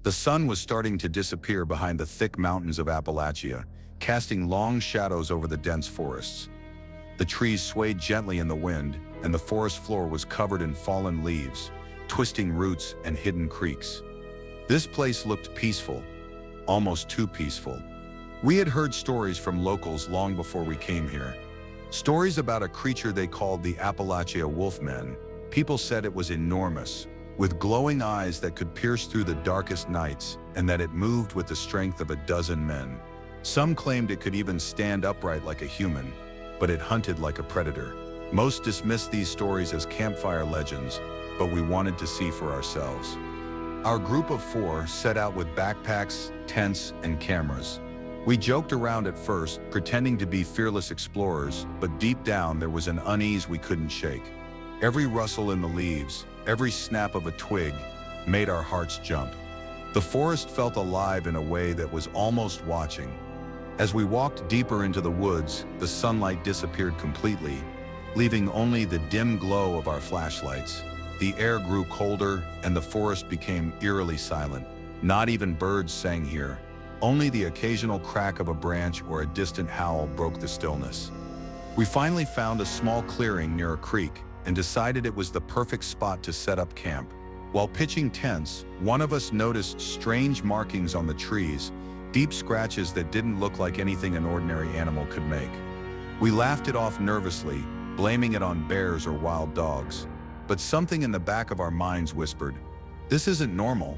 The sun was starting to disappear behind the thick mountains of Appalachia, casting long shadows over the dense forests. The trees swayed gently in the wind, and the forest floor was covered in fallen leaves, twisting roots and hidden creeks. This place looked peaceful, almost too peaceful. We had heard stories from locals long before we came here. Stories about a creature they called the Appalachia Wolfman. People said it was enormous, with glowing eyes that could pierce through the darkest nights, and that it moved with the strength of a dozen men. Some claimed it could even stand upright like a human, but it hunted like a predator. Most dismissed these stories as campfire legends, but we wanted to see for ourselves. Our group of 4 set out with backpacks, tents, and cameras. We joked around at first, pretending to be fearless explorers, but deep down there was an unease we couldn't shake. Every rustle in the leaves, every snap of a twig, made our hearts jump. The forest felt alive in a way that was almost watching. As we walked deeper into the woods, the sunlight disappeared completely, leaving only the dim glow of our flashlights. The air grew colder, and the forest became eerily silent. Not even birds sang here. Only the occasional crack of a branch or a distant howl broke the stillness. We finally found a small clearing near a creek and decided it was the perfect spot to set up camp. While pitching tents, one of us noticed strange markings on the trees, deep scratches that didn't look like anything an ordinary animal could make. We laughed it off nervously, blaming it on bears or wild dogs. But something in the back of our minds whispered, "This isn't normal."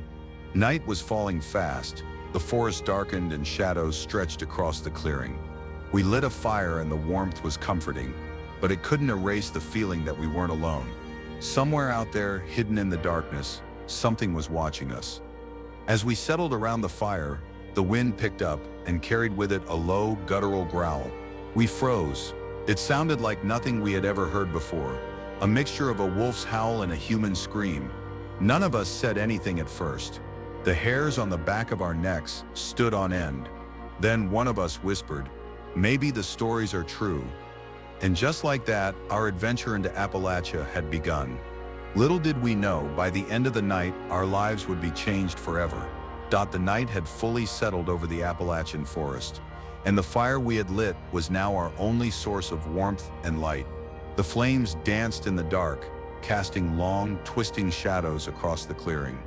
Night was falling fast. The forest darkened and shadows stretched across the clearing. We lit a fire and the warmth was comforting, but it couldn't erase the feeling that we weren't alone. Somewhere out there, hidden in the darkness, something was watching us. As we settled around the fire, the wind picked up and carried with it a low, guttural growl. We froze. It sounded like nothing we had ever heard before, a mixture of a wolf's howl and a human scream. None of us said anything at first. The hairs on the back of our necks stood on end. Then one of us whispered, "Maybe the stories are true." And just like that, our adventure into Appalachia had begun. Little did we know, by the end of the night, our lives would be changed forever. The night had fully settled over the Appalachian forest, and the fire we had lit was now our only source of warmth and light. The flames danced in the dark, casting long, twisting shadows across the clearing.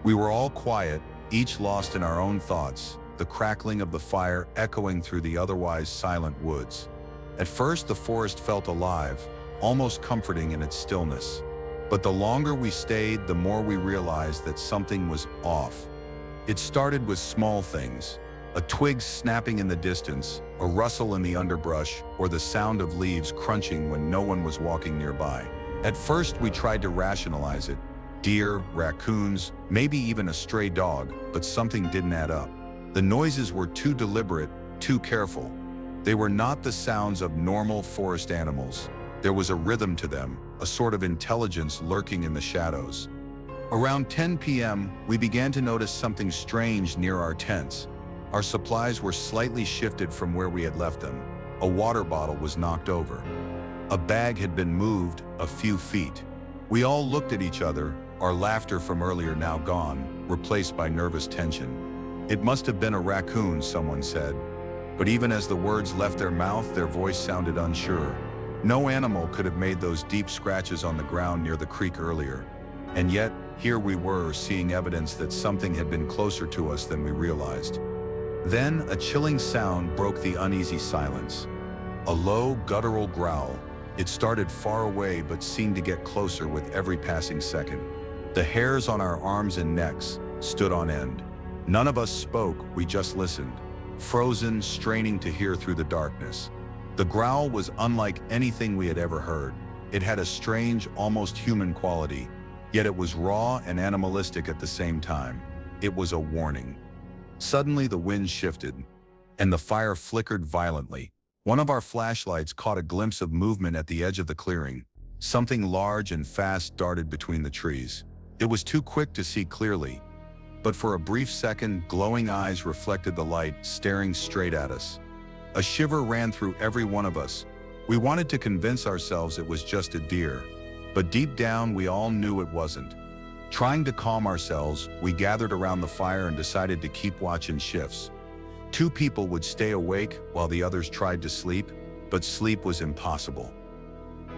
We were all quiet, each lost in our own thoughts, the crackling of the fire echoing through the otherwise silent woods. At first, the forest felt alive, almost comforting in its stillness. But the longer we stayed, the more we realized that something was off. It started with small things, a twig snapping in the distance, a rustle in the underbrush, or the sound of leaves crunching when no one was walking nearby. At first, we tried to rationalize it. Deer, raccoons, maybe even a stray dog, but something didn't add up. The noises were too deliberate, too careful. They were not the sounds of normal forest animals. There was a rhythm to them, a sort of intelligence lurking in the shadows. Around 10 p.m., we began to notice something strange near our tents. Our supplies were slightly shifted from where we had left them. A water bottle was knocked over. A bag had been moved a few feet. We all looked at each other, our laughter from earlier now gone, replaced by nervous tension. "It must have been a raccoon," someone said. But even as the words left their mouth, their voice sounded unsure. No animal could have made those deep scratches on the ground near the creek earlier. And yet, here we were, seeing evidence that something had been closer to us than we realized. Then, a chilling sound broke the uneasy silence. A low, guttural growl. It started far away but seemed to get closer with every passing second. The hairs on our arms and necks stood on end. None of us spoke, we just listened, frozen, straining to hear through the darkness. The growl was unlike anything we had ever heard. It had a strange, almost human quality, yet it was raw and animalistic at the same time. It was a warning. Suddenly the wind shifted, and the fire flickered violently. One of our flashlights caught a glimpse of movement at the edge of the clearing. Something large and fast darted between the trees. It was too quick to see clearly, but for a brief second, glowing eyes reflected the light, staring straight at us. A shiver ran through every one of us. We wanted to convince ourselves it was just a deer, but deep down we all knew it wasn't. Trying to calm ourselves, we gathered around the fire and decided to keep watch in shifts. 2 people would stay awake while the others tried to sleep, but sleep was impossible.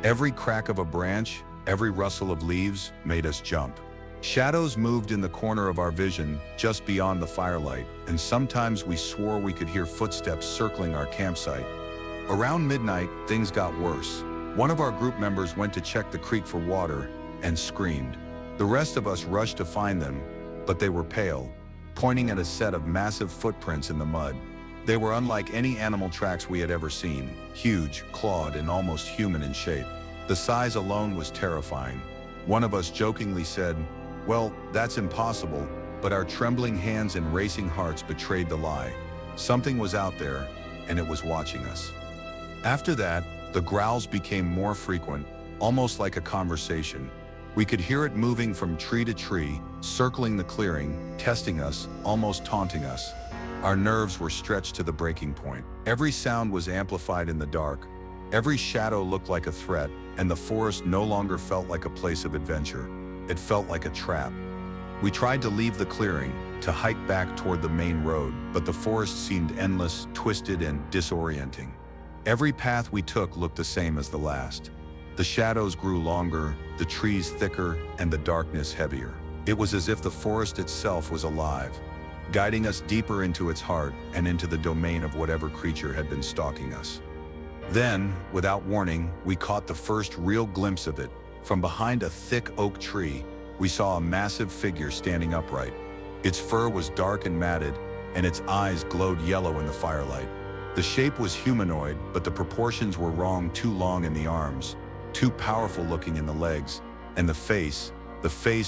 Every crack of a branch, every rustle of leaves made us jump. Shadows moved in the corner of our vision, just beyond the firelight, and sometimes we swore we could hear footsteps circling our campsite. Around midnight, things got worse. One of our group members went to check the creek for water and screamed. The rest of us rushed to find them, but they were pale, pointing at a set of massive footprints in the mud. They were unlike any animal tracks we had ever seen, huge, clawed, and almost human in shape. The size alone was terrifying. One of us jokingly said, "Well, that's impossible," but our trembling hands and racing hearts betrayed the lie. Something was out there, and it was watching us. After that, the growls became more frequent, almost like a conversation. We could hear it moving from tree to tree, circling the clearing, testing us, almost taunting us. Our nerves were stretched to the breaking point. Every sound was amplified in the dark. Every shadow looked like a threat, and the forest no longer felt like a place of adventure. It felt like a trap. We tried to leave the clearing, to hike back toward the main road, but the forest seemed endless, twisted, and disorienting. Every path we took looked the same as the last. The shadows grew longer, the trees thicker, and the darkness heavier. It was as if the forest itself was alive, guiding us deeper into its heart and into the domain of whatever creature had been stalking us. Then, without warning, we caught the first real glimpse of it. From behind a thick oak tree, we saw a massive figure standing upright. Its fur was dark and matted, and its eyes glowed yellow in the firelight. The shape was humanoid, but the proportions were wrong, too long in the arms, too powerful looking in the legs, and the face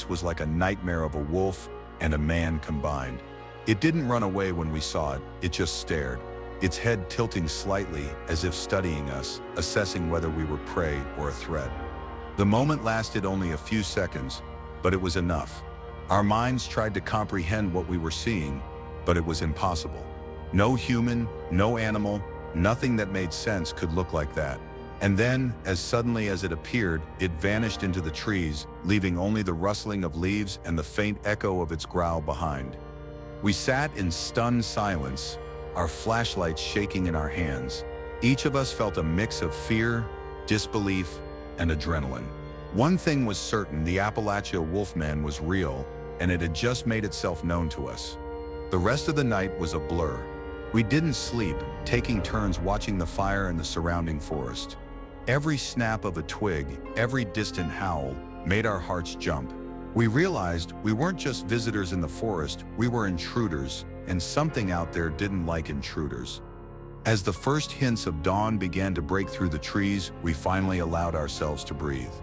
was like a nightmare of a wolf and a man combined. It didn't run away when we saw it, it just stared, its head tilting slightly as if studying us, assessing whether we were prey or a threat. The moment lasted only a few seconds, but it was enough. Our minds tried to comprehend what we were seeing, but it was impossible. No human, no animal, nothing that made sense could look like that. And then, as suddenly as it appeared, it vanished into the trees, leaving only the rustling of leaves and the faint echo of its growl behind. We sat in stunned silence, our flashlights shaking in our hands. Each of us felt a mix of fear, disbelief, and adrenaline. One thing was certain: the Appalachia Wolfman was real, and it had just made itself known to us. The rest of the night was a blur. We didn't sleep, taking turns watching the fire and the surrounding forest. Every snap of a twig, every distant howl, made our hearts jump. We realized we weren't just visitors in the forest, we were intruders, and something out there didn't like intruders. As the first hints of dawn began to break through the trees, we finally allowed ourselves to breathe.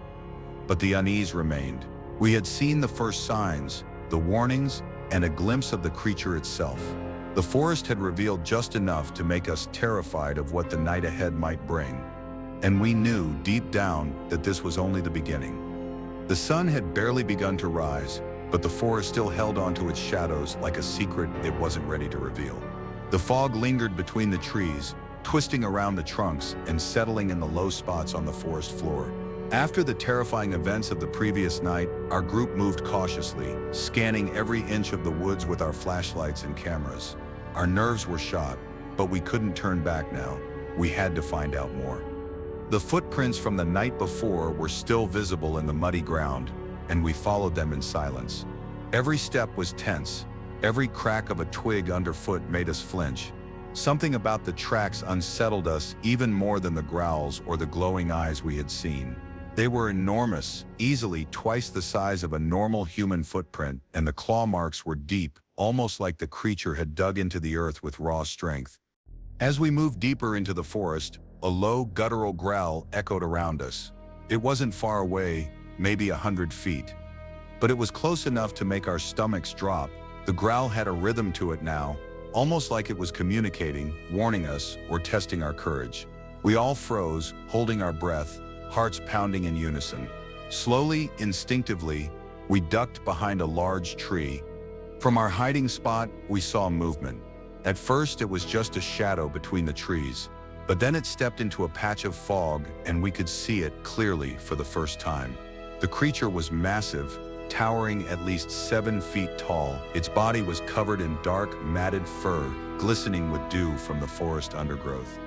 But the unease remained. We had seen the first signs, the warnings, and a glimpse of the creature itself. The forest had revealed just enough to make us terrified of what the night ahead might bring. And we knew deep down that this was only the beginning. The sun had barely begun to rise, but the forest still held onto its shadows like a secret it wasn't ready to reveal. The fog lingered between the trees, twisting around the trunks and settling in the low spots on the forest floor. After the terrifying events of the previous night, our group moved cautiously, scanning every inch of the woods with our flashlights and cameras. Our nerves were shot, but we couldn't turn back now. We had to find out more. The footprints from the night before were still visible in the muddy ground, and we followed them in silence. Every step was tense. Every crack of a twig underfoot made us flinch. Something about the tracks unsettled us even more than the growls or the glowing eyes we had seen. They were enormous, easily twice the size of a normal human footprint, and the claw marks were deep, almost like the creature had dug into the earth with raw strength. As we moved deeper into the forest, a low, guttural growl echoed around us. It wasn't far away, maybe 100 feet. But it was close enough to make our stomachs drop. The growl had a rhythm to it now, almost like it was communicating, warning us, or testing our courage. We all froze, holding our breath, hearts pounding in unison. Slowly, instinctively, we ducked behind a large tree. From our hiding spot, we saw movement. At first, it was just a shadow between the trees, but then it stepped into a patch of fog, and we could see it clearly for the first time. The creature was massive, towering at least 7 feet tall. Its body was covered in dark, matted fur, glistening with dew from the forest undergrowth.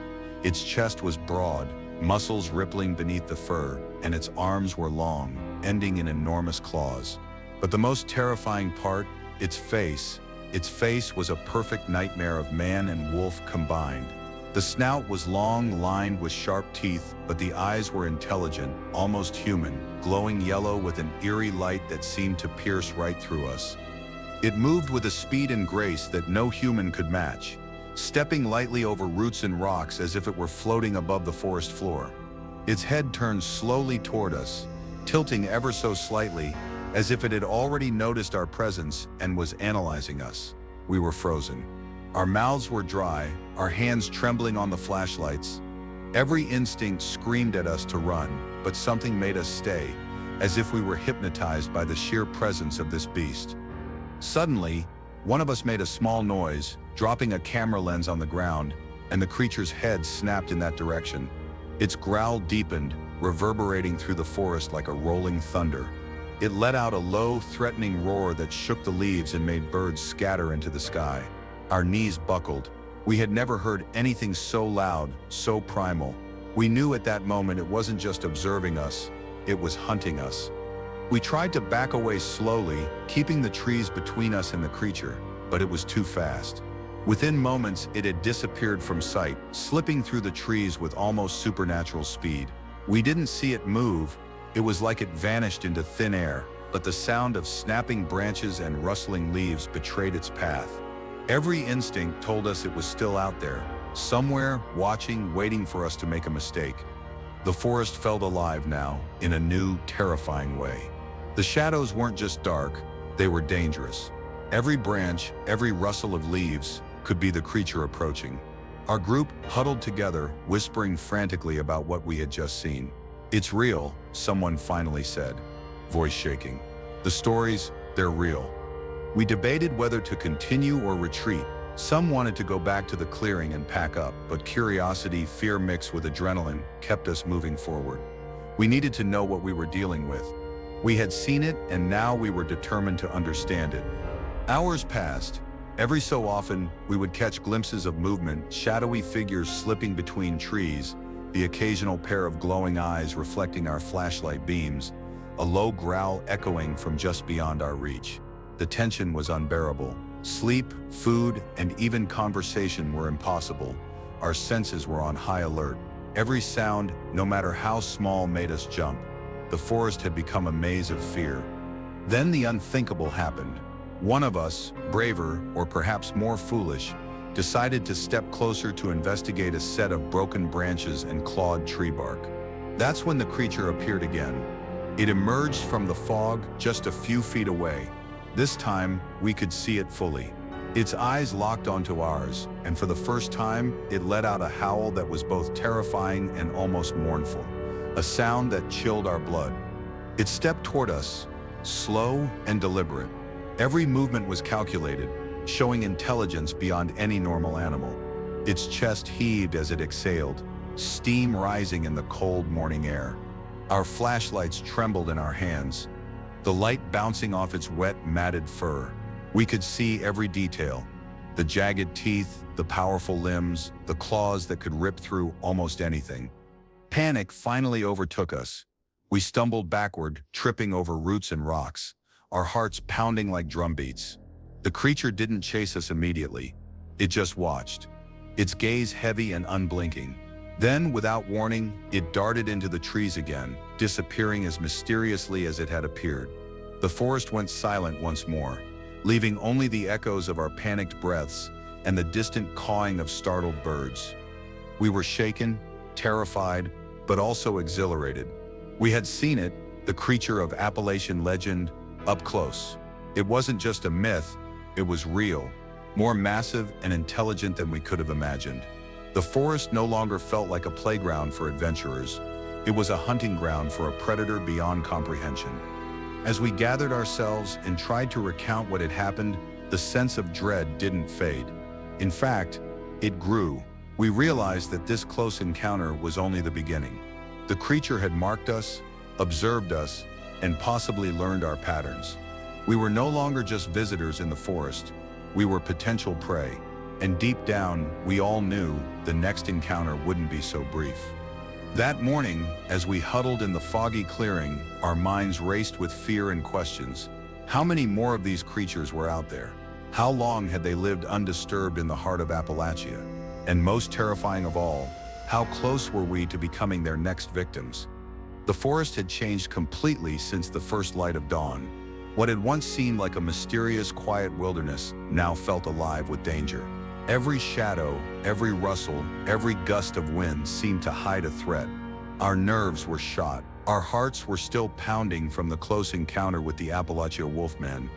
Its chest was broad, muscles rippling beneath the fur, and its arms were long, ending in enormous claws. But the most terrifying part, its face. Its face was a perfect nightmare of man and wolf combined. The snout was long, lined with sharp teeth, but the eyes were intelligent, almost human, glowing yellow with an eerie light that seemed to pierce right through us. It moved with a speed and grace that no human could match, stepping lightly over roots and rocks as if it were floating above the forest floor. Its head turned slowly toward us, tilting ever so slightly, as if it had already noticed our presence and was analyzing us. We were frozen. Our mouths were dry, our hands trembling on the flashlights. Every instinct screamed at us to run, but something made us stay, as if we were hypnotized by the sheer presence of this beast. Suddenly, one of us made a small noise, dropping a camera lens on the ground, and the creature's head snapped in that direction. Its growl deepened, reverberating through the forest like a rolling thunder. It let out a low, threatening roar that shook the leaves and made birds scatter into the sky. Our knees buckled. We had never heard anything so loud, so primal. We knew at that moment it wasn't just observing us, it was hunting us. We tried to back away slowly, keeping the trees between us and the creature, but it was too fast. Within moments, it had disappeared from sight, slipping through the trees with almost supernatural speed. We didn't see it move. It was like it vanished into thin air, but the sound of snapping branches and rustling leaves betrayed its path. Every instinct told us it was still out there, somewhere, watching, waiting for us to make a mistake. The forest felt alive now, in a new, terrifying way. The shadows weren't just dark, they were dangerous. Every branch, every rustle of leaves, could be the creature approaching. Our group huddled together, whispering frantically about what we had just seen. "It's real," someone finally said, voice shaking. "The stories, they're real." We debated whether to continue or retreat. Some wanted to go back to the clearing and pack up, but curiosity, fear mixed with adrenaline, kept us moving forward. We needed to know what we were dealing with. We had seen it, and now we were determined to understand it. Hours passed. Every so often, we would catch glimpses of movement, shadowy figures slipping between trees, the occasional pair of glowing eyes reflecting our flashlight beams, a low growl echoing from just beyond our reach. The tension was unbearable. Sleep, food, and even conversation were impossible. Our senses were on high alert. Every sound, no matter how small, made us jump. The forest had become a maze of fear. Then the unthinkable happened. One of us, braver or perhaps more foolish, decided to step closer to investigate a set of broken branches and clawed tree bark. That's when the creature appeared again. It emerged from the fog just a few feet away. This time, we could see it fully. Its eyes locked onto ours, and for the first time, it let out a howl that was both terrifying and almost mournful, a sound that chilled our blood. It stepped toward us, slow and deliberate. Every movement was calculated, showing intelligence beyond any normal animal. Its chest heaved as it exhaled, steam rising in the cold morning air. Our flashlights trembled in our hands, the light bouncing off its wet, matted fur. We could see every detail: the jagged teeth, the powerful limbs, the claws that could rip through almost anything. Panic finally overtook us. We stumbled backward, tripping over roots and rocks, our hearts pounding like drumbeats. The creature didn't chase us immediately. It just watched, its gaze heavy and unblinking. Then, without warning, it darted into the trees again, disappearing as mysteriously as it had appeared. The forest went silent once more, leaving only the echoes of our panicked breaths and the distant cawing of startled birds. We were shaken, terrified, but also exhilarated. We had seen it, the creature of Appalachian legend, up close. It wasn't just a myth, it was real, more massive and intelligent than we could have imagined. The forest no longer felt like a playground for adventurers. It was a hunting ground for a predator beyond comprehension. As we gathered ourselves and tried to recount what had happened, the sense of dread didn't fade. In fact, it grew. We realized that this close encounter was only the beginning. The creature had marked us, observed us, and possibly learned our patterns. We were no longer just visitors in the forest. We were potential prey, and deep down, we all knew the next encounter wouldn't be so brief. That morning, as we huddled in the foggy clearing, our minds raced with fear and questions. How many more of these creatures were out there? How long had they lived undisturbed in the heart of Appalachia? And most terrifying of all, how close were we to becoming their next victims? The forest had changed completely since the first light of dawn. What had once seemed like a mysterious, quiet wilderness now felt alive with danger. Every shadow, every rustle, every gust of wind seemed to hide a threat. Our nerves were shot. Our hearts were still pounding from the close encounter with the Appalachia Wolfman.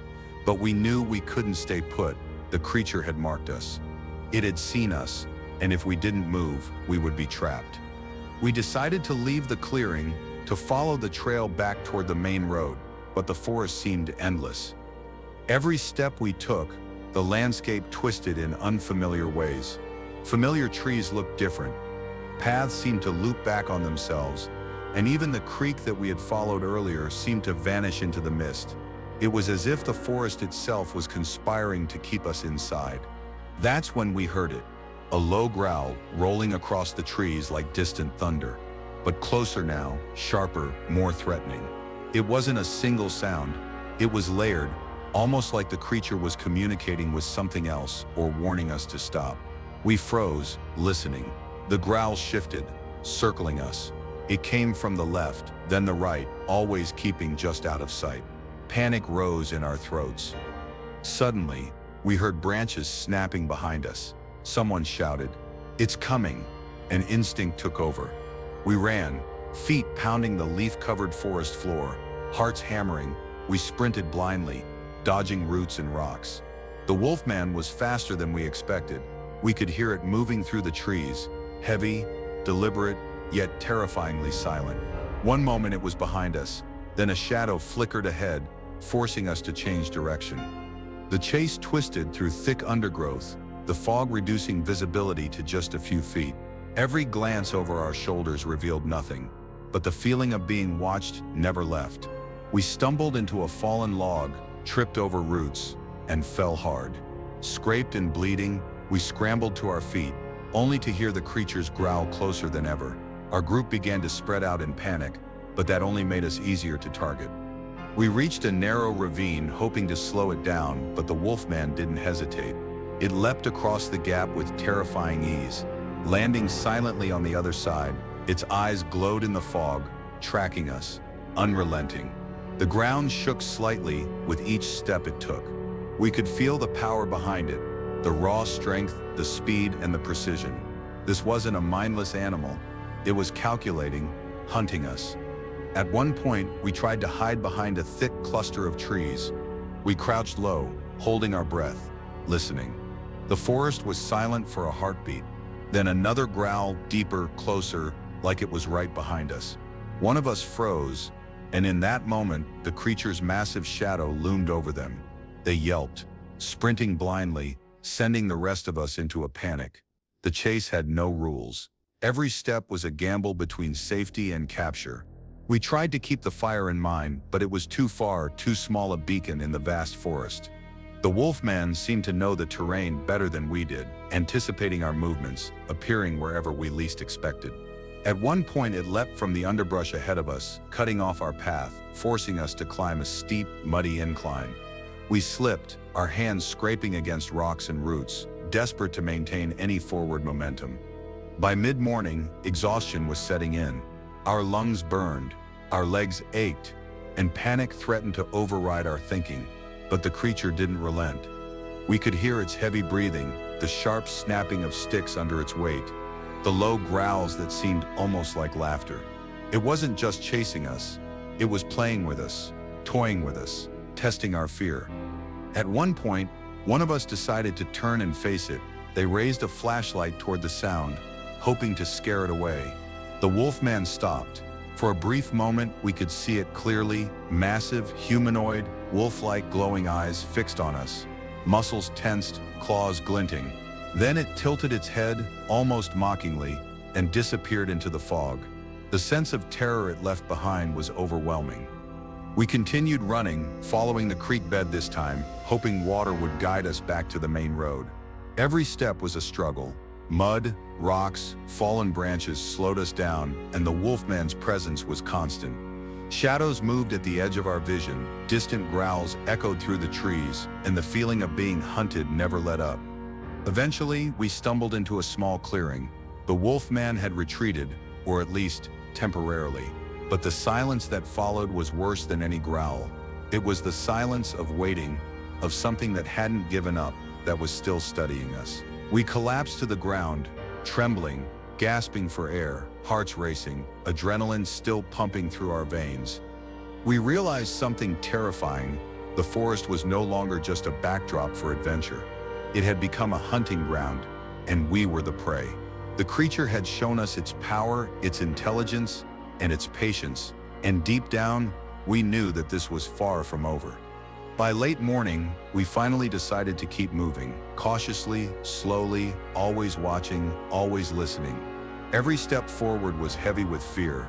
But we knew we couldn't stay put. The creature had marked us. It had seen us, and if we didn't move, we would be trapped. We decided to leave the clearing, to follow the trail back toward the main road, but the forest seemed endless. Every step we took, the landscape twisted in unfamiliar ways. Familiar trees looked different. Paths seemed to loop back on themselves, and even the creek that we had followed earlier seemed to vanish into the mist. It was as if the forest itself was conspiring to keep us inside. That's when we heard it, a low growl rolling across the trees like distant thunder, but closer now, sharper, more threatening. It wasn't a single sound. It was layered, almost like the creature was communicating with something else or warning us to stop. We froze, listening. The growl shifted, circling us. It came from the left, then the right, always keeping just out of sight. Panic rose in our throats. Suddenly, we heard branches snapping behind us. Someone shouted, "It's coming!" An instinct took over. We ran, feet pounding the leaf-covered forest floor, hearts hammering. We sprinted blindly, dodging roots and rocks. The wolfman was faster than we expected. We could hear it moving through the trees, heavy, deliberate, yet terrifyingly silent. One moment it was behind us, then a shadow flickered ahead, forcing us to change direction. The chase twisted through thick undergrowth, the fog reducing visibility to just a few feet. Every glance over our shoulders revealed nothing, but the feeling of being watched never left. We stumbled into a fallen log, tripped over roots, and fell hard. Scraped and bleeding, we scrambled to our feet, only to hear the creature's growl closer than ever. Our group began to spread out in panic, but that only made us easier to target. We reached a narrow ravine, hoping to slow it down, but the wolfman didn't hesitate. It leapt across the gap with terrifying ease, landing silently on the other side. Its eyes glowed in the fog, tracking us, unrelenting. The ground shook slightly with each step it took. We could feel the power behind it, the raw strength, the speed, and the precision. This wasn't a mindless animal. It was calculating, hunting us. At one point, we tried to hide behind a thick cluster of trees. We crouched low, holding our breath, listening. The forest was silent for a heartbeat. Then another growl, deeper, closer, like it was right behind us. One of us froze, and in that moment, the creature's massive shadow loomed over them. They yelped, sprinting blindly, sending the rest of us into a panic. The chase had no rules. Every step was a gamble between safety and capture. We tried to keep the fire in mind, but it was too far, too small a beacon in the vast forest. The wolfman seemed to know the terrain better than we did, anticipating our movements, appearing wherever we least expected. At one point it leapt from the underbrush ahead of us, cutting off our path, forcing us to climb a steep, muddy incline. We slipped, our hands scraping against rocks and roots, desperate to maintain any forward momentum. By mid-morning, exhaustion was setting in. Our lungs burned, our legs ached, and panic threatened to override our thinking. But the creature didn't relent. We could hear its heavy breathing, the sharp snapping of sticks under its weight, the low growls that seemed almost like laughter. It wasn't just chasing us, it was playing with us, toying with us, testing our fear. At one point, one of us decided to turn and face it. They raised a flashlight toward the sound, hoping to scare it away. The wolfman stopped. For a brief moment, we could see it clearly, massive, humanoid, wolf-like glowing eyes fixed on us, muscles tensed, claws glinting. Then it tilted its head, almost mockingly, and disappeared into the fog. The sense of terror it left behind was overwhelming. We continued running, following the creek bed this time, hoping water would guide us back to the main road. Every step was a struggle. Mud, rocks, fallen branches slowed us down, and the Wolfman's presence was constant. Shadows moved at the edge of our vision, distant growls echoed through the trees, and the feeling of being hunted never let up. Eventually, we stumbled into a small clearing. The Wolfman had retreated, or at least temporarily. But the silence that followed was worse than any growl. It was the silence of waiting, of something that hadn't given up, that was still studying us. We collapsed to the ground, trembling, gasping for air, hearts racing, adrenaline still pumping through our veins. We realized something terrifying. The forest was no longer just a backdrop for adventure. It had become a hunting ground, and we were the prey. The creature had shown us its power, its intelligence, and its patience, and deep down, we knew that this was far from over. By late morning, we finally decided to keep moving, cautiously, slowly, always watching, always listening. Every step forward was heavy with fear.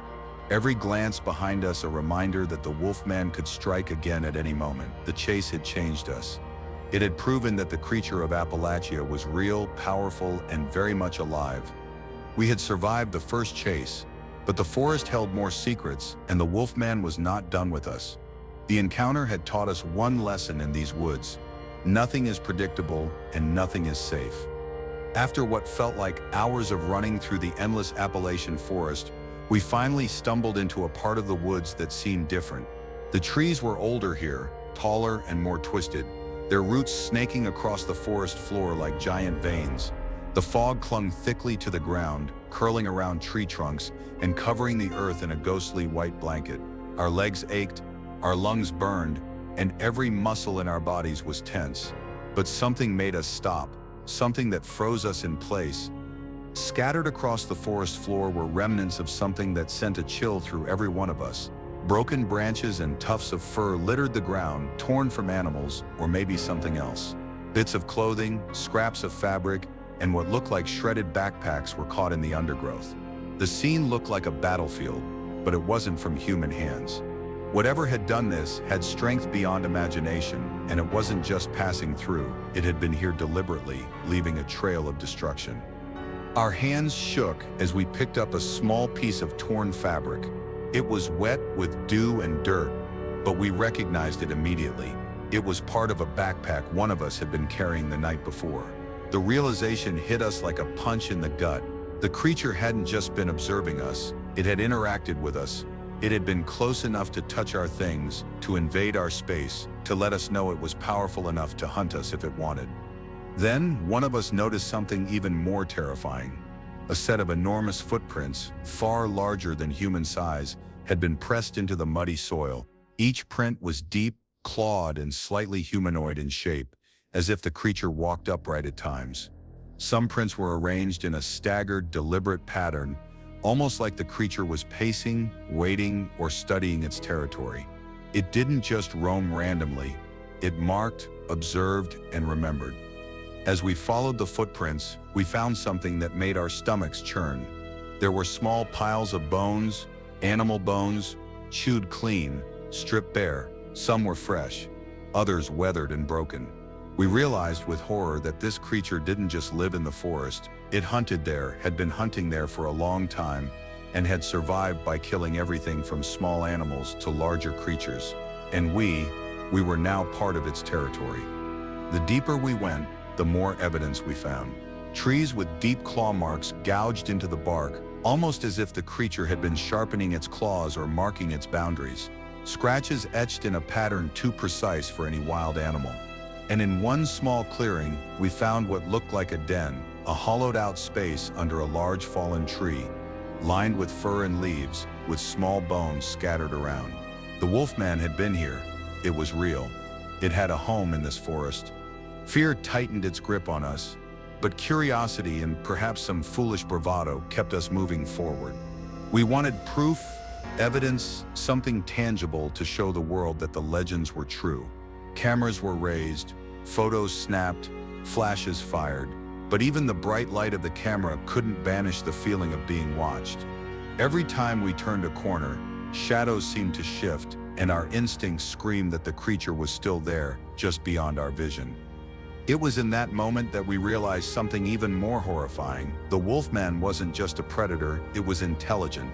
Every glance behind us a reminder that the Wolfman could strike again at any moment. The chase had changed us. It had proven that the creature of Appalachia was real, powerful, and very much alive. We had survived the first chase, but the forest held more secrets, and the Wolfman was not done with us. The encounter had taught us one lesson in these woods: nothing is predictable and nothing is safe. After what felt like hours of running through the endless Appalachian forest, we finally stumbled into a part of the woods that seemed different. The trees were older here, taller and more twisted, their roots snaking across the forest floor like giant veins. The fog clung thickly to the ground, curling around tree trunks and covering the earth in a ghostly white blanket. Our legs ached, our lungs burned, and every muscle in our bodies was tense. But something made us stop, something that froze us in place. Scattered across the forest floor were remnants of something that sent a chill through every one of us. Broken branches and tufts of fur littered the ground, torn from animals, or maybe something else. Bits of clothing, scraps of fabric, and what looked like shredded backpacks were caught in the undergrowth. The scene looked like a battlefield, but it wasn't from human hands. Whatever had done this had strength beyond imagination, and it wasn't just passing through, it had been here deliberately, leaving a trail of destruction. Our hands shook as we picked up a small piece of torn fabric. It was wet with dew and dirt, but we recognized it immediately. It was part of a backpack one of us had been carrying the night before. The realization hit us like a punch in the gut. The creature hadn't just been observing us, it had interacted with us. It had been close enough to touch our things, to invade our space, to let us know it was powerful enough to hunt us if it wanted. Then, one of us noticed something even more terrifying. A set of enormous footprints, far larger than human size, had been pressed into the muddy soil. Each print was deep, clawed, and slightly humanoid in shape, as if the creature walked upright at times. Some prints were arranged in a staggered, deliberate pattern, almost like the creature was pacing, waiting, or studying its territory. It didn't just roam randomly. It marked, observed, and remembered. As we followed the footprints, we found something that made our stomachs churn. There were small piles of bones, animal bones, chewed clean, stripped bare. Some were fresh, others weathered and broken. We realized with horror that this creature didn't just live in the forest. It hunted there, had been hunting there for a long time, and had survived by killing everything from small animals to larger creatures. And we were now part of its territory. The deeper we went, the more evidence we found. Trees with deep claw marks gouged into the bark, almost as if the creature had been sharpening its claws or marking its boundaries. Scratches etched in a pattern too precise for any wild animal. And in one small clearing, we found what looked like a den, a hollowed-out space under a large fallen tree, lined with fur and leaves, with small bones scattered around. The Wolfman had been here. It was real. It had a home in this forest. Fear tightened its grip on us, but curiosity and perhaps some foolish bravado kept us moving forward. We wanted proof, evidence, something tangible to show the world that the legends were true. Cameras were raised, photos snapped, flashes fired, but even the bright light of the camera couldn't banish the feeling of being watched. Every time we turned a corner, shadows seemed to shift, and our instincts screamed that the creature was still there, just beyond our vision. It was in that moment that we realized something even more horrifying. The Wolfman wasn't just a predator, it was intelligent.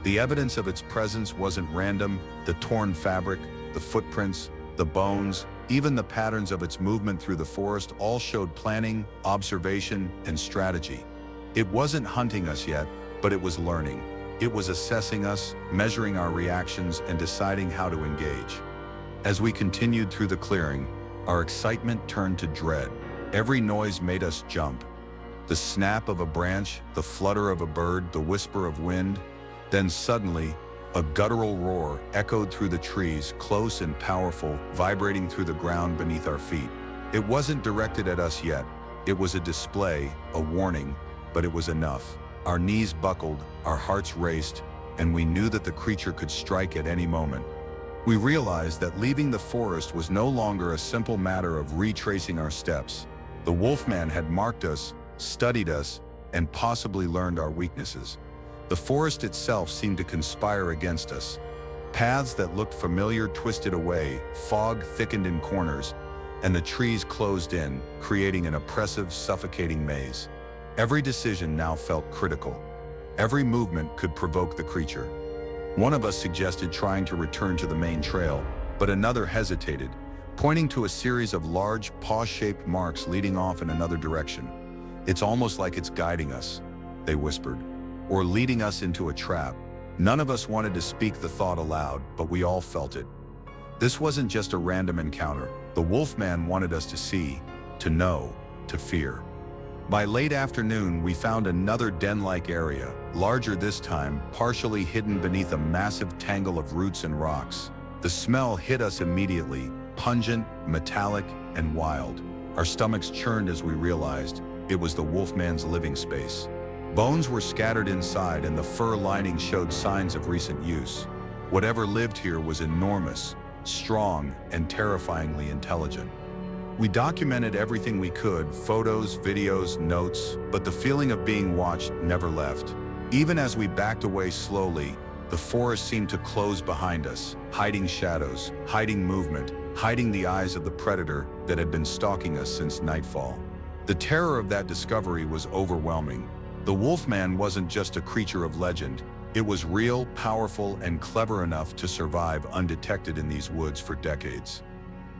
The evidence of its presence wasn't random. The torn fabric, the footprints, the bones, even the patterns of its movement through the forest all showed planning, observation, and strategy. It wasn't hunting us yet, but it was learning. It was assessing us, measuring our reactions, and deciding how to engage. As we continued through the clearing, our excitement turned to dread. Every noise made us jump. The snap of a branch, the flutter of a bird, the whisper of wind. Then suddenly, a guttural roar echoed through the trees, close and powerful, vibrating through the ground beneath our feet. It wasn't directed at us yet. It was a display, a warning, but it was enough. Our knees buckled, our hearts raced, and we knew that the creature could strike at any moment. We realized that leaving the forest was no longer a simple matter of retracing our steps. The Wolfman had marked us, studied us, and possibly learned our weaknesses. The forest itself seemed to conspire against us. Paths that looked familiar twisted away, fog thickened in corners, and the trees closed in, creating an oppressive, suffocating maze. Every decision now felt critical. Every movement could provoke the creature. One of us suggested trying to return to the main trail, but another hesitated, pointing to a series of large, paw-shaped marks leading off in another direction. "It's almost like it's guiding us," they whispered, "or leading us into a trap." None of us wanted to speak the thought aloud, but we all felt it. This wasn't just a random encounter. The Wolfman wanted us to see, to know, to fear. By late afternoon, we found another den-like area, larger this time, partially hidden beneath a massive tangle of roots and rocks. The smell hit us immediately, pungent, metallic, and wild. Our stomachs churned as we realized it was the Wolfman's living space. Bones were scattered inside, and the fur lining showed signs of recent use. Whatever lived here was enormous, strong, and terrifyingly intelligent. We documented everything we could, photos, videos, notes, but the feeling of being watched never left. Even as we backed away slowly, the forest seemed to close behind us, hiding shadows, hiding movement, hiding the eyes of the predator that had been stalking us since nightfall. The terror of that discovery was overwhelming. The Wolfman wasn't just a creature of legend. It was real, powerful, and clever enough to survive undetected in these woods for decades.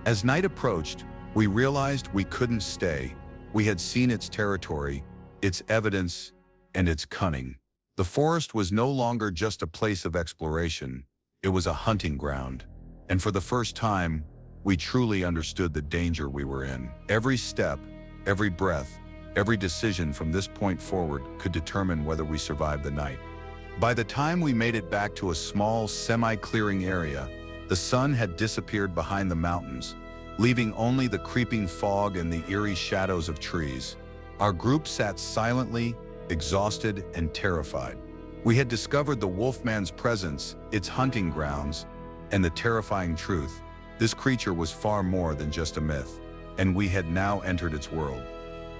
As night approached, we realized we couldn't stay. We had seen its territory, its evidence, and its cunning. The forest was no longer just a place of exploration. It was a hunting ground. And for the first time, we truly understood the danger we were in. Every step, every breath, every decision from this point forward could determine whether we survived the night. By the time we made it back to a small, semi-clearing area, the sun had disappeared behind the mountains, leaving only the creeping fog and the eerie shadows of trees. Our group sat silently, exhausted and terrified. We had discovered the Wolfman's presence, its hunting grounds, and the terrifying truth. This creature was far more than just a myth, and we had now entered its world.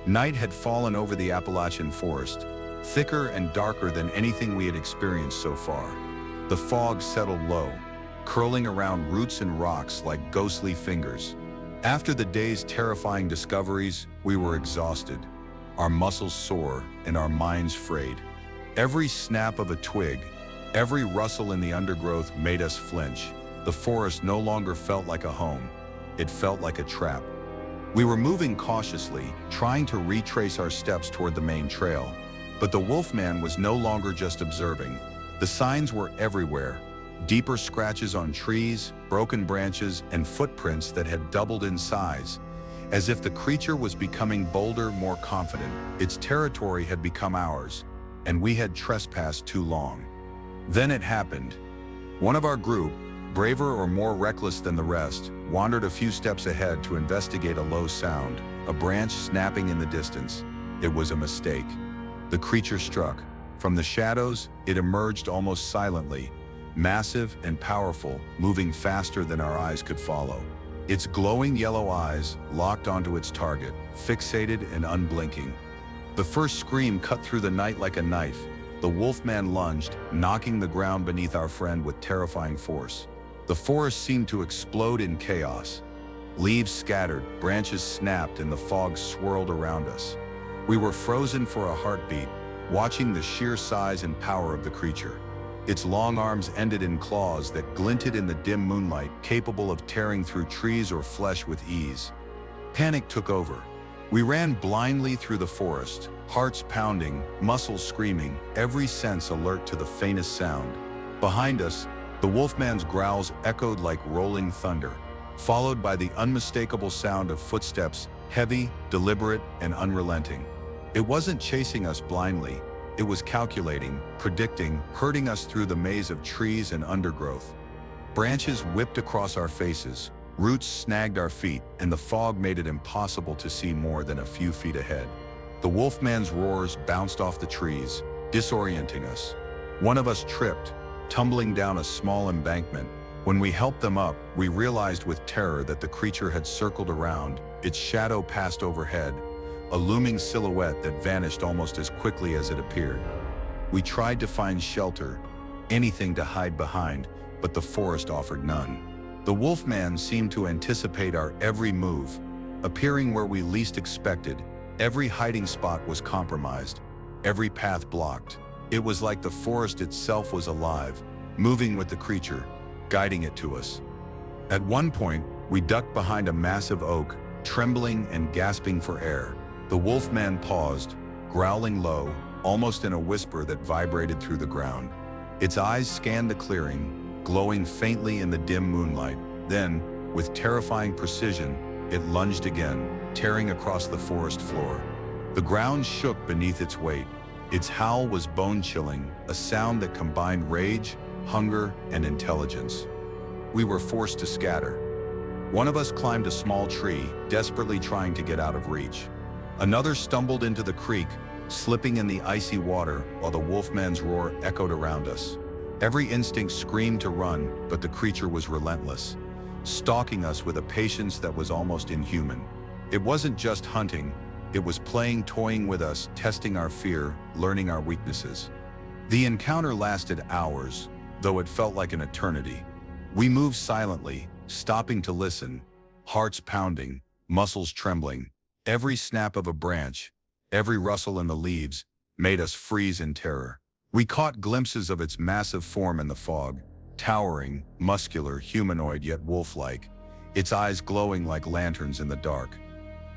Night had fallen over the Appalachian forest, thicker and darker than anything we had experienced so far. The fog settled low, curling around roots and rocks like ghostly fingers. After the day's terrifying discoveries, we were exhausted, our muscles sore and our minds frayed. Every snap of a twig, every rustle in the undergrowth made us flinch. The forest no longer felt like a home. It felt like a trap. We were moving cautiously, trying to retrace our steps toward the main trail. But the Wolfman was no longer just observing. The signs were everywhere. Deeper scratches on trees, broken branches, and footprints that had doubled in size. As if the creature was becoming bolder, more confident. Its territory had become ours, and we had trespassed too long. Then it happened. One of our group, braver or more reckless than the rest, wandered a few steps ahead to investigate a low sound, a branch snapping in the distance. It was a mistake. The creature struck. From the shadows, it emerged almost silently, massive and powerful, moving faster than our eyes could follow. Its glowing yellow eyes locked onto its target, fixated and unblinking. The first scream cut through the night like a knife. The Wolfman lunged, knocking the ground beneath our friend with terrifying force. The forest seemed to explode in chaos. Leaves scattered, branches snapped, and the fog swirled around us. We were frozen for a heartbeat, watching the sheer size and power of the creature. Its long arms ended in claws that glinted in the dim moonlight, capable of tearing through trees or flesh with ease. Panic took over. We ran blindly through the forest, hearts pounding, muscles screaming, every sense alert to the faintest sound. Behind us, the wolfman's growls echoed like rolling thunder, followed by the unmistakable sound of footsteps, heavy, deliberate, and unrelenting. It wasn't chasing us blindly. It was calculating, predicting, herding us through the maze of trees and undergrowth. Branches whipped across our faces, roots snagged our feet, and the fog made it impossible to see more than a few feet ahead. The wolfman's roars bounced off the trees, disorienting us. One of us tripped, tumbling down a small embankment. When we helped them up, we realized with terror that the creature had circled around, its shadow passed overhead, a looming silhouette that vanished almost as quickly as it appeared. We tried to find shelter, anything to hide behind, but the forest offered none. The wolfman seemed to anticipate our every move, appearing where we least expected. Every hiding spot was compromised, every path blocked. It was like the forest itself was alive, moving with the creature, guiding it to us. At one point, we ducked behind a massive oak, trembling and gasping for air. The wolfman paused, growling low, almost in a whisper that vibrated through the ground. Its eyes scanned the clearing, glowing faintly in the dim moonlight. Then, with terrifying precision, it lunged again, tearing across the forest floor. The ground shook beneath its weight. Its howl was bone-chilling, a sound that combined rage, hunger, and intelligence. We were forced to scatter. One of us climbed a small tree, desperately trying to get out of reach. Another stumbled into the creek, slipping in the icy water while the wolfman's roar echoed around us. Every instinct screamed to run, but the creature was relentless, stalking us with a patience that was almost inhuman. It wasn't just hunting, it was toying with us, testing our fear, learning our weaknesses. The encounter lasted hours, though it felt like an eternity. We moved silently, stopping to listen, hearts pounding, muscles trembling. Every snap of a branch, every rustle in the leaves, made us freeze in terror. We caught glimpses of its massive form in the fog, towering, muscular, humanoid yet wolf-like, its eyes glowing like lanterns in the dark.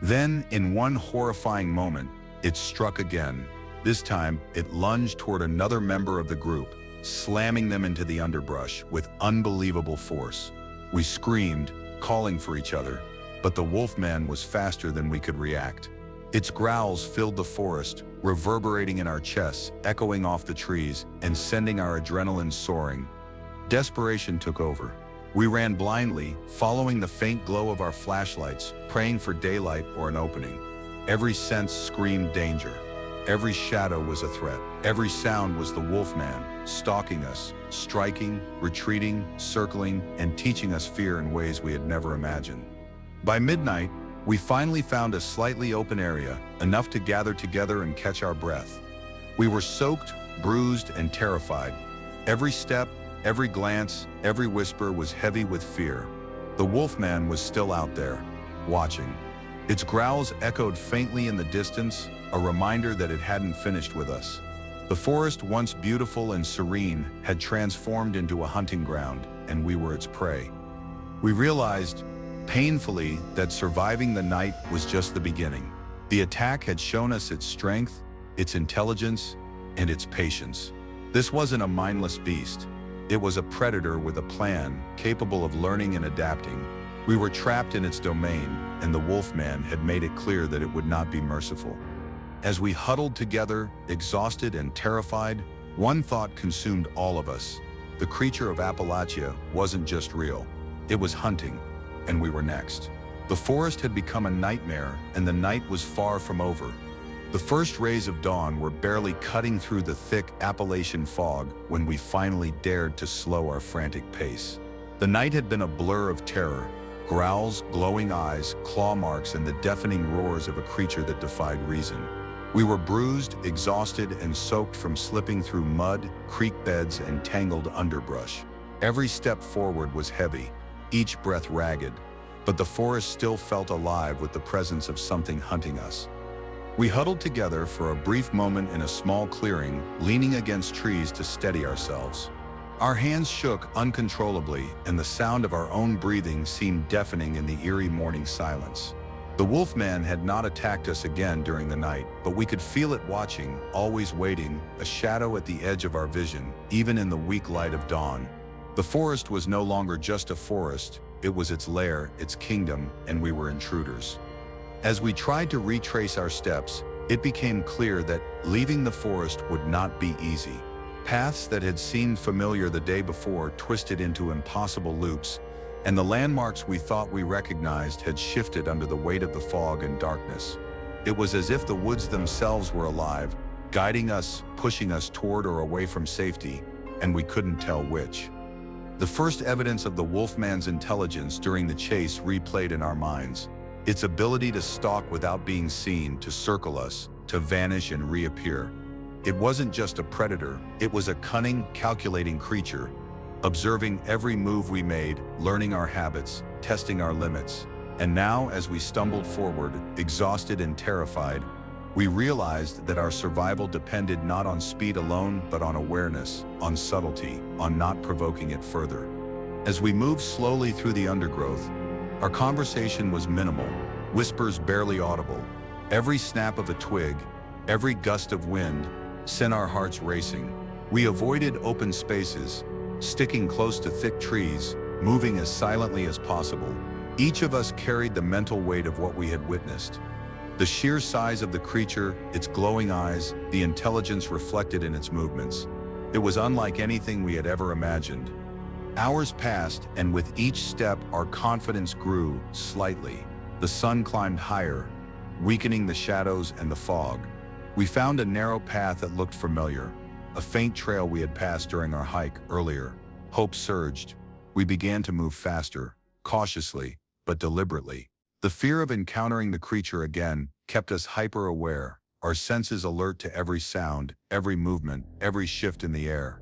Then, in one horrifying moment, it struck again. This time, it lunged toward another member of the group, slamming them into the underbrush with unbelievable force. We screamed, calling for each other, but the wolfman was faster than we could react. Its growls filled the forest, reverberating in our chests, echoing off the trees, and sending our adrenaline soaring. Desperation took over. We ran blindly, following the faint glow of our flashlights, praying for daylight or an opening. Every sense screamed danger. Every shadow was a threat. Every sound was the wolfman, stalking us, striking, retreating, circling, and teaching us fear in ways we had never imagined. By midnight, we finally found a slightly open area, enough to gather together and catch our breath. We were soaked, bruised, and terrified. Every step, every glance, every whisper was heavy with fear. The wolfman was still out there, watching. Its growls echoed faintly in the distance, a reminder that it hadn't finished with us. The forest, once beautiful and serene, had transformed into a hunting ground, and we were its prey. We realized, painfully, that surviving the night was just the beginning. The attack had shown us its strength, its intelligence, and its patience. This wasn't a mindless beast. It was a predator with a plan, capable of learning and adapting. We were trapped in its domain, and the wolfman had made it clear that it would not be merciful. As we huddled together, exhausted and terrified, one thought consumed all of us. The creature of Appalachia wasn't just real. It was hunting, and we were next. The forest had become a nightmare, and the night was far from over. The first rays of dawn were barely cutting through the thick Appalachian fog when we finally dared to slow our frantic pace. The night had been a blur of terror, growls, glowing eyes, claw marks, and the deafening roars of a creature that defied reason. We were bruised, exhausted, and soaked from slipping through mud, creek beds, and tangled underbrush. Every step forward was heavy, each breath ragged, but the forest still felt alive with the presence of something hunting us. We huddled together for a brief moment in a small clearing, leaning against trees to steady ourselves. Our hands shook uncontrollably, and the sound of our own breathing seemed deafening in the eerie morning silence. The Wolfman had not attacked us again during the night, but we could feel it watching, always waiting, a shadow at the edge of our vision, even in the weak light of dawn. The forest was no longer just a forest, it was its lair, its kingdom, and we were intruders. As we tried to retrace our steps, it became clear that leaving the forest would not be easy. Paths that had seemed familiar the day before twisted into impossible loops, and the landmarks we thought we recognized had shifted under the weight of the fog and darkness. It was as if the woods themselves were alive, guiding us, pushing us toward or away from safety, and we couldn't tell which. The first evidence of the Wolfman's intelligence during the chase replayed in our minds. Its ability to stalk without being seen, to circle us, to vanish and reappear. It wasn't just a predator, it was a cunning, calculating creature, observing every move we made, learning our habits, testing our limits. And now, as we stumbled forward, exhausted and terrified, we realized that our survival depended not on speed alone, but on awareness, on subtlety, on not provoking it further. As we moved slowly through the undergrowth, our conversation was minimal, whispers barely audible. Every snap of a twig, every gust of wind, sent our hearts racing. We avoided open spaces, sticking close to thick trees, moving as silently as possible. Each of us carried the mental weight of what we had witnessed. The sheer size of the creature, its glowing eyes, the intelligence reflected in its movements. It was unlike anything we had ever imagined. Hours passed, and with each step, our confidence grew slightly. The sun climbed higher, weakening the shadows and the fog. We found a narrow path that looked familiar, a faint trail we had passed during our hike earlier. Hope surged. We began to move faster, cautiously, but deliberately. The fear of encountering the creature again kept us hyper-aware, our senses alert to every sound, every movement, every shift in the air.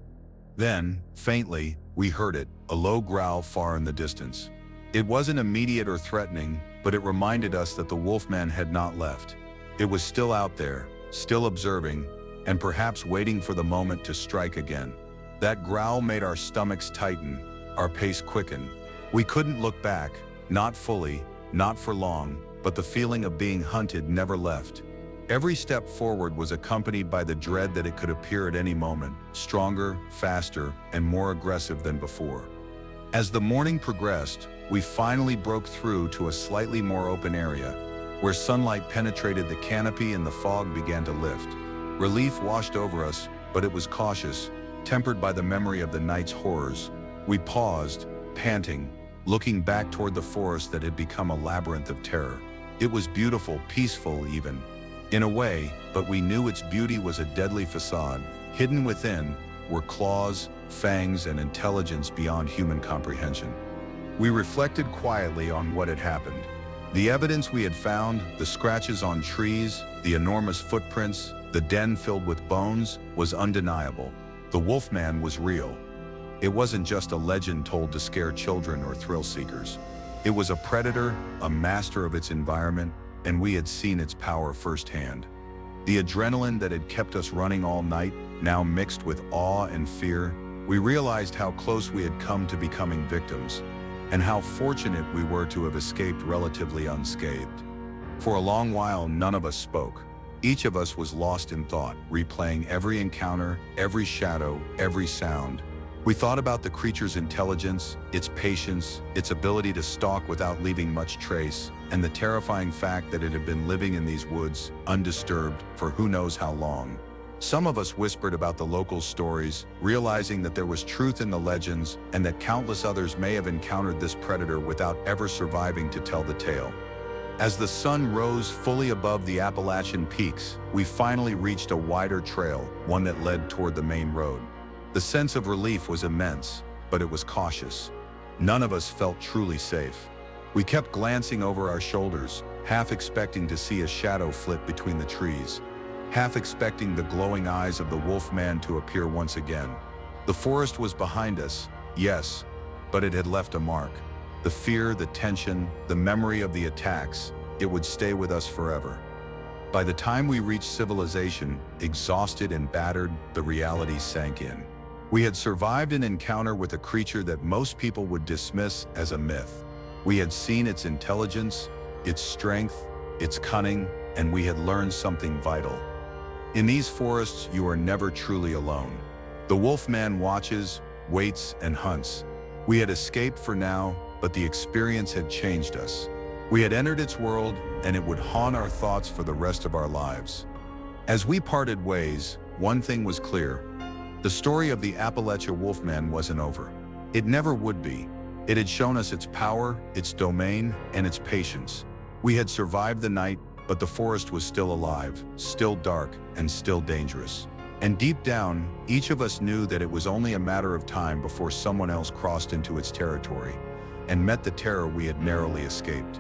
Then, faintly, we heard it, a low growl far in the distance. It wasn't immediate or threatening, but it reminded us that the Wolfman had not left. It was still out there, still observing, and perhaps waiting for the moment to strike again. That growl made our stomachs tighten, our pace quicken. We couldn't look back, not fully, not for long, but the feeling of being hunted never left. Every step forward was accompanied by the dread that it could appear at any moment, stronger, faster, and more aggressive than before. As the morning progressed, we finally broke through to a slightly more open area, where sunlight penetrated the canopy and the fog began to lift. Relief washed over us, but it was cautious, tempered by the memory of the night's horrors. We paused, panting, looking back toward the forest that had become a labyrinth of terror. It was beautiful, peaceful even, in a way, but we knew its beauty was a deadly facade. Hidden within were claws, fangs, and intelligence beyond human comprehension. We reflected quietly on what had happened. The evidence we had found, the scratches on trees, the enormous footprints, the den filled with bones, was undeniable. The Wolfman was real. It wasn't just a legend told to scare children or thrill seekers. It was a predator, a master of its environment, and we had seen its power firsthand. The adrenaline that had kept us running all night, now mixed with awe and fear, we realized how close we had come to becoming victims, and how fortunate we were to have escaped relatively unscathed. For a long while, none of us spoke. Each of us was lost in thought, replaying every encounter, every shadow, every sound. We thought about the creature's intelligence, its patience, its ability to stalk without leaving much trace, and the terrifying fact that it had been living in these woods, undisturbed, for who knows how long. Some of us whispered about the local stories, realizing that there was truth in the legends and that countless others may have encountered this predator without ever surviving to tell the tale. As the sun rose fully above the Appalachian peaks, we finally reached a wider trail, one that led toward the main road. The sense of relief was immense, but it was cautious. None of us felt truly safe. We kept glancing over our shoulders, half expecting to see a shadow flit between the trees, half expecting the glowing eyes of the Wolfman to appear once again. The forest was behind us, Yes, but it had left a mark. The fear, the tension, the memory of the attacks, it would stay with us forever. By the time we reached civilization, exhausted and battered, the reality sank in. We had survived an encounter with a creature that most people would dismiss as a myth. We had seen its intelligence, its strength, its cunning, and we had learned something vital. In these forests, you are never truly alone. The Wolfman watches, waits, and hunts. We had escaped for now, but the experience had changed us. We had entered its world, and it would haunt our thoughts for the rest of our lives. As we parted ways, one thing was clear. The story of the Appalachia Wolfman wasn't over. It never would be. It had shown us its power, its domain, and its patience. We had survived the night, but the forest was still alive, still dark, and still dangerous. And deep down, each of us knew that it was only a matter of time before someone else crossed into its territory and met the terror we had narrowly escaped.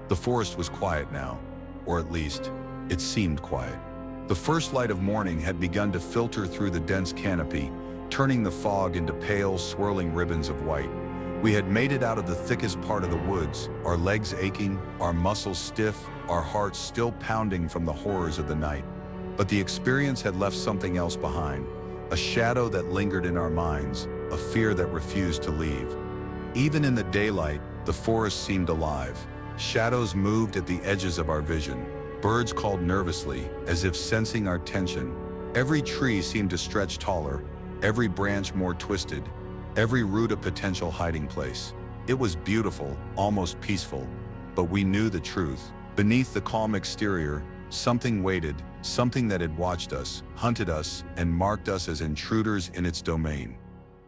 The forest was quiet now, or at least, it seemed quiet. The first light of morning had begun to filter through the dense canopy, turning the fog into pale, swirling ribbons of white. We had made it out of the thickest part of the woods, our legs aching, our muscles stiff, our hearts still pounding from the horrors of the night. But the experience had left something else behind, a shadow that lingered in our minds, a fear that refused to leave. Even in the daylight, the forest seemed alive. Shadows moved at the edges of our vision. Birds called nervously, as if sensing our tension. Every tree seemed to stretch taller, every branch more twisted, every root a potential hiding place. It was beautiful, almost peaceful, but we knew the truth. Beneath the calm exterior, something waited, something that had watched us, hunted us, and marked us as intruders in its domain.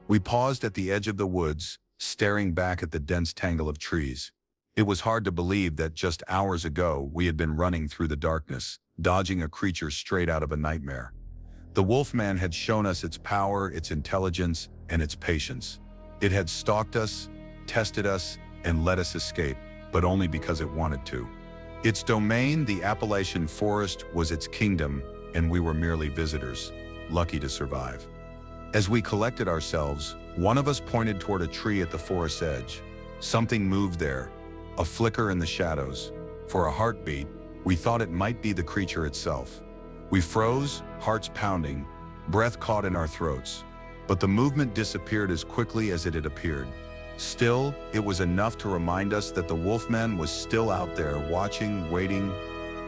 We paused at the edge of the woods, staring back at the dense tangle of trees. It was hard to believe that just hours ago we had been running through the darkness, dodging a creature straight out of a nightmare. The Wolfman had shown us its power, its intelligence, and its patience. It had stalked us, tested us, and let us escape, but only because it wanted to. Its domain, the Appalachian forest, was its kingdom, and we were merely visitors, lucky to survive. As we collected ourselves, one of us pointed toward a tree at the forest's edge. Something moved there, a flicker in the shadows. For a heartbeat, we thought it might be the creature itself. We froze, hearts pounding, breath caught in our throats. But the movement disappeared as quickly as it had appeared. Still, it was enough to remind us that the Wolfman was still out there, watching, waiting.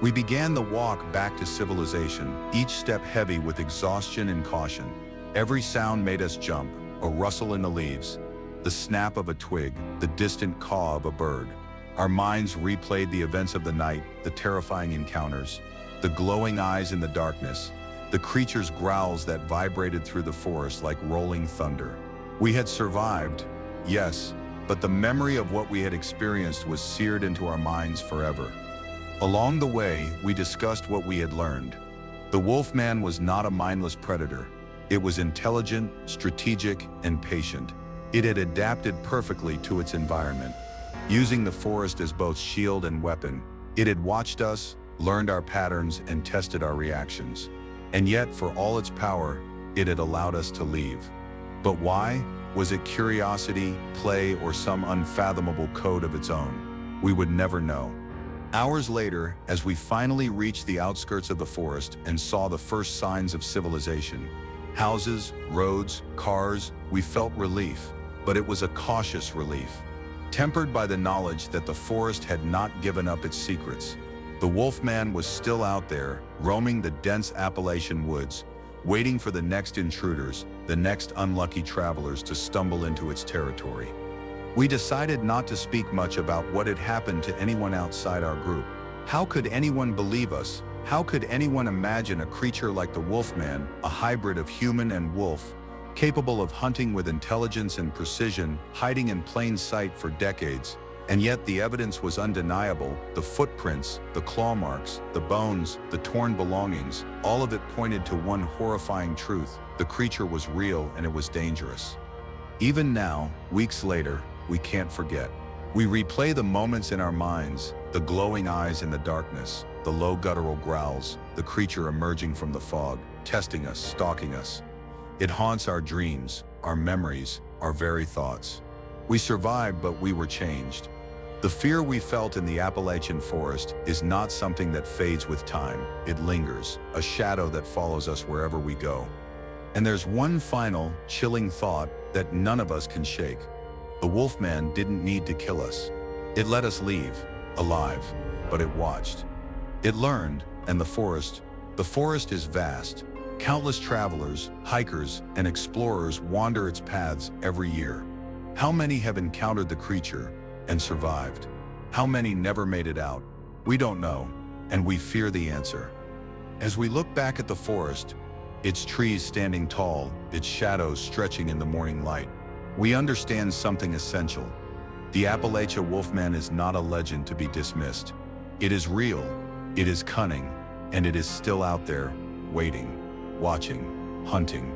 We began the walk back to civilization, each step heavy with exhaustion and caution. Every sound made us jump, a rustle in the leaves, the snap of a twig, the distant caw of a bird. Our minds replayed the events of the night, the terrifying encounters, the glowing eyes in the darkness, the creature's growls that vibrated through the forest like rolling thunder. We had survived, yes, but the memory of what we had experienced was seared into our minds forever. Along the way, we discussed what we had learned. The Wolfman was not a mindless predator. It was intelligent, strategic, and patient. It had adapted perfectly to its environment. Using the forest as both shield and weapon, it had watched us, learned our patterns, and tested our reactions. And yet, for all its power, it had allowed us to leave. But why? Was it curiosity, play, or some unfathomable code of its own? We would never know. Hours later, as we finally reached the outskirts of the forest and saw the first signs of civilization, houses, roads, cars, we felt relief, but it was a cautious relief, tempered by the knowledge that the forest had not given up its secrets. The Wolfman was still out there, roaming the dense Appalachian woods, waiting for the next intruders, the next unlucky travelers to stumble into its territory. We decided not to speak much about what had happened to anyone outside our group. How could anyone believe us? How could anyone imagine a creature like the Wolfman, a hybrid of human and wolf, capable of hunting with intelligence and precision, hiding in plain sight for decades? And yet the evidence was undeniable. The footprints, the claw marks, the bones, the torn belongings, all of it pointed to one horrifying truth. The creature was real and it was dangerous. Even now, weeks later, we can't forget. We replay the moments in our minds, the glowing eyes in the darkness, the low guttural growls, the creature emerging from the fog, testing us, stalking us. It haunts our dreams, our memories, our very thoughts. We survived, but we were changed. The fear we felt in the Appalachian forest is not something that fades with time. It lingers, a shadow that follows us wherever we go. And there's one final, chilling thought that none of us can shake. The Wolfman didn't need to kill us. It let us leave, alive, but it watched. It learned, and the forest is vast. Countless travelers, hikers, and explorers wander its paths every year. How many have encountered the creature and survived? How many never made it out? We don't know, and we fear the answer. As we look back at the forest, its trees standing tall, its shadows stretching in the morning light, we understand something essential. The Appalachia Wolfman is not a legend to be dismissed. It is real, it is cunning, and it is still out there, waiting, watching, hunting.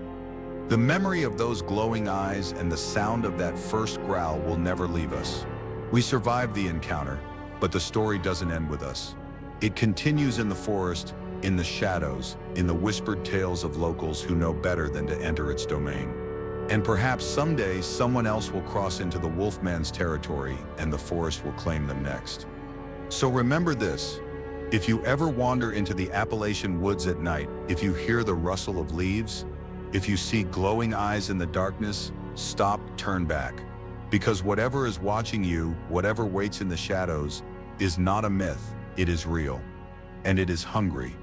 The memory of those glowing eyes and the sound of that first growl will never leave us. We survived the encounter, but the story doesn't end with us. It continues in the forest, in the shadows, in the whispered tales of locals who know better than to enter its domain. And perhaps someday someone else will cross into the Wolfman's territory and the forest will claim them next. So remember this: if you ever wander into the Appalachian woods at night, if you hear the rustle of leaves, if you see glowing eyes in the darkness, stop, turn back. Because whatever is watching you, whatever waits in the shadows, is not a myth, it is real. And it is hungry.